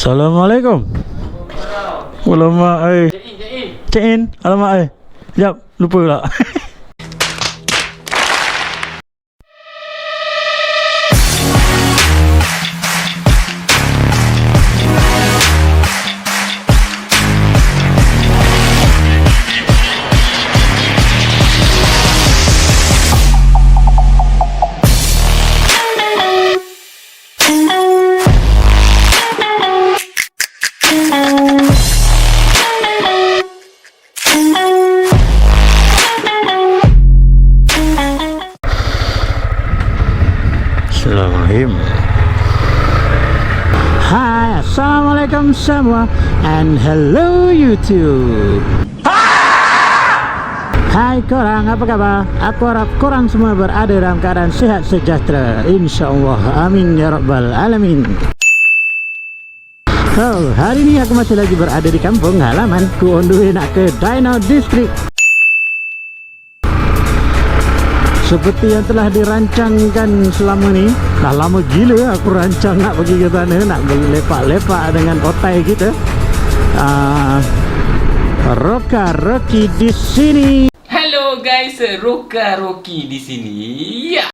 Assalamualaikum. Alamak, check in. Alamak, sekejap, lupa pula. Hai, assalamualaikum semua, and hello YouTube. Hai korang, apa kabar? Aku harap korang semua berada dalam keadaan sihat sejahtera, InsyaAllah, amin ya rabbal alamin. Oh, hari ini aku masih lagi berada di kampung halamanku, on the way nak ke Dyno District. Seperti yang telah dirancangkan selama ni. Dah lama gila aku rancang nak pergi ke sana, nak berlepak-lepak dengan OTAI kita. Roka Roki di sini. Hello guys, Roka Roki di sini. Ya.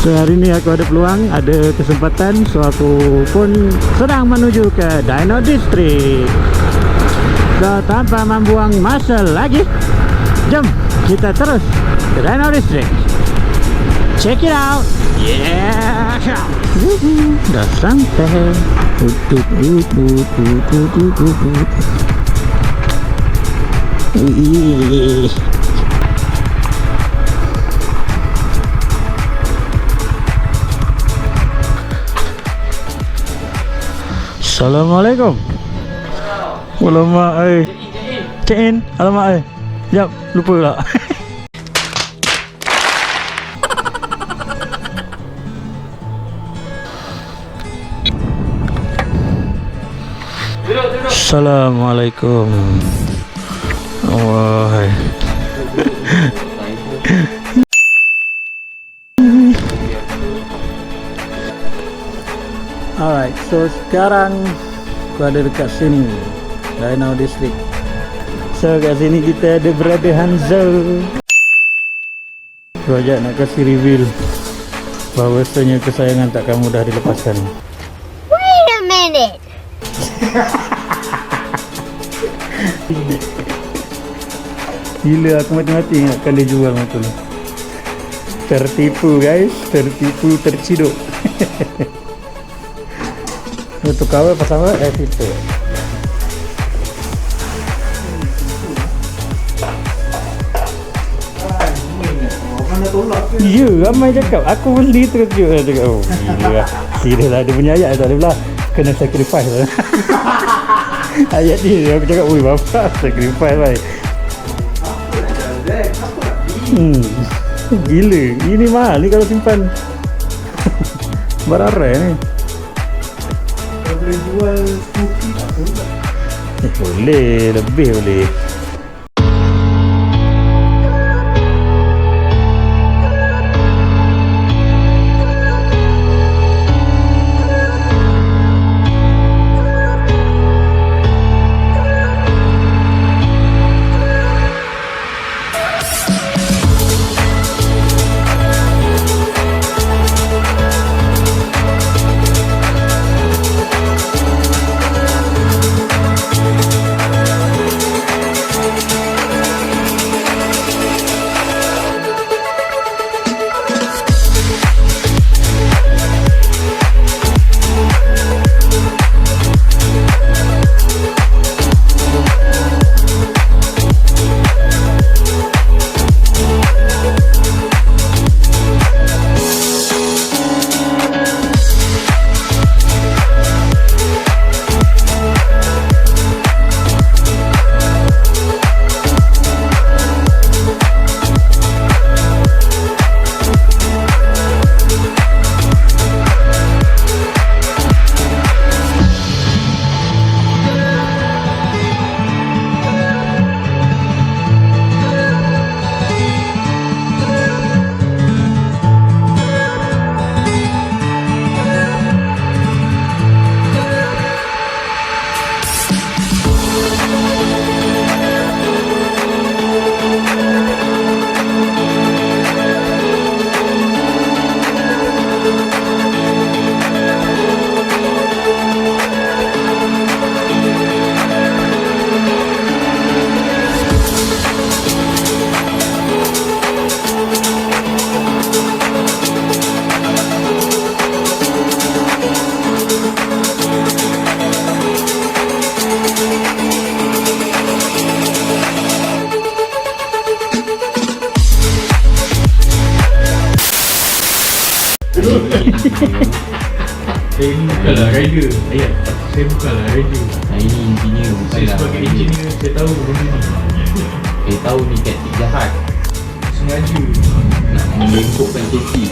So hari ni aku ada peluang, ada kesempatan, so aku pun sedang menuju ke Dyno District. So tanpa membuang masa lagi, jom kita terus ke Dyno District. Check it out. Yeah. Dah sampai. Assalamualaikum. Alamak, check in. Alamak, sekejap, lupa pula. Assalamualaikum. Wahai. Alright, so sekarang aku ada dekat sini, Dyno District. So kat sini kita ada Brother Huntzo. Projek nak kasih reveal bahawasanya kesayangan takkan mudah dilepaskan. Wait a minute. Gila, aku mati-mati ingatkan dia jual motor ni. Tertipu guys, tertipu, terciduk. Untuk kawal pasal apa? Filter. Ya, ramai cakap. Aku beli terkejut lah cakap. Oh, gila lah. Serius lah, dia punya ayat tak boleh belah. Kena sacrifice lah. Ayat ni aku cakap, ui bapak, sacrifice lah. Gila, ini mahal ni kalau simpan. Berarai ni. Kalau boleh jual cookie tak boleh. Boleh, lebih boleh. Saya ni bukanlah rider. Ayat, saya bukanlah rider. Saya ni engineer, Saya bukanlah sebagai rider. engineer, saya tahu benda ni. Saya tahu ni taktik jahat Sengaja. nak membengkokkan chassis.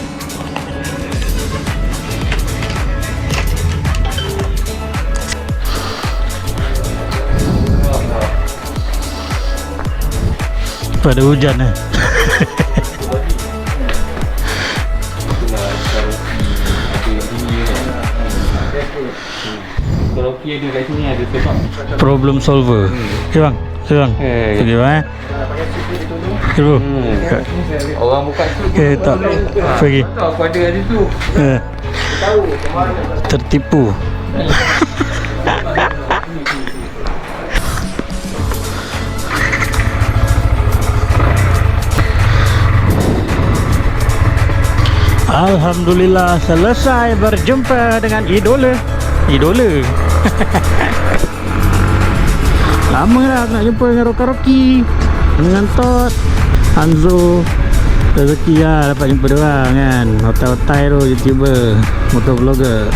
Pada hujan eh. Itulah Roki ada kat sini ada sebab Problem solver. Okay bang, okay bang. Okay bang eh. Okay bro. orang buka tu Okay tak. Pergi. tahu aku ada situ. Tertipu. Alhamdulillah selesai berjumpa dengan idola. Lama dah nak jumpa dengan Roka Roki, dengan Tort Huntzo. Rezeki lah dapat jumpa diorang kan. OTAI-OTAI tu YouTuber, MotoVlogger.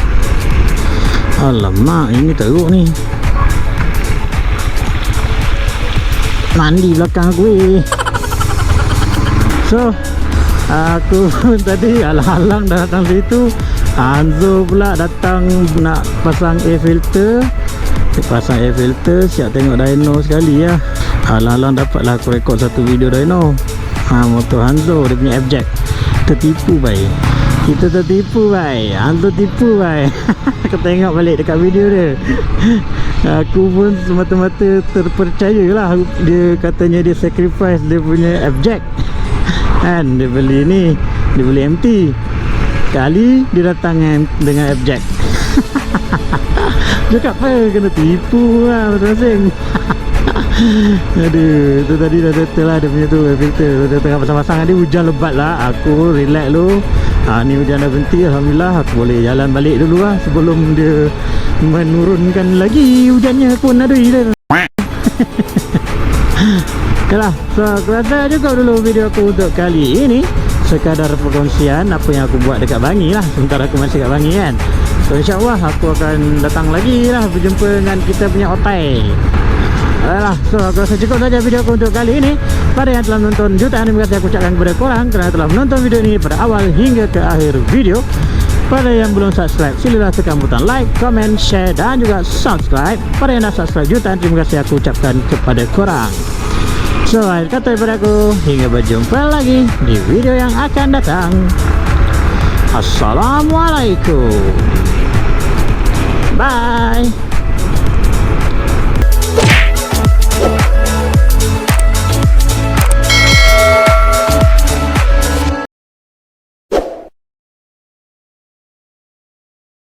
Alamak, ini teruk ni. Mandi belakang aku So aku tadi alang-alang dah datang situ. Hanzo pula datang nak pasang air filter. Pasang air filter, siap tengok dyno sekali lah. Alang-alang dapatlah aku rekod satu video dyno. Motor Hanzo dia punya F-Jack. Tertipu baik. Kita tertipu baik. Hanzo tipu baik. Aku tengok balik dekat video dia. Aku pun semata-mata terpercaya lah. Dia katanya dia sacrifice dia punya F-Jack kan, dia beli ni, dia beli MT. Kali dia datang dengan F-Jack. Cakap apa, kena tipu lah masing-masing. Aduh, tu tadi dah settle lah dia punya tu filter. Dia tengah pasang-pasang, dia hujan lebat lah. Aku relax dulu. Ni hujan dah berhenti, Alhamdulillah. Aku boleh jalan balik dulu lah sebelum dia menurunkan lagi hujannya pun. Aduh dia. Okay lah, so aku rasa cukup dulu video aku untuk kali ini. Sekadar perkongsian apa yang aku buat dekat Bangi lah. Sementara aku masih kat Bangi kan. So insyaAllah aku akan datang lagi lah berjumpa dengan kita punya OTAI. Ayolah, so aku rasa cukup saja video aku untuk kali ini. Pada yang telah menonton, jutaan terima kasih aku ucapkan kepada korang kerana telah menonton video ini pada awal hingga ke akhir video. Pada yang belum subscribe, silalah tekan butang like, comment, share dan juga subscribe. Pada yang dah subscribe, jutaan terima kasih aku ucapkan kepada korang. So, akhir kata daripada aku, hingga berjumpa lagi di video yang akan datang. Assalamualaikum. Bye.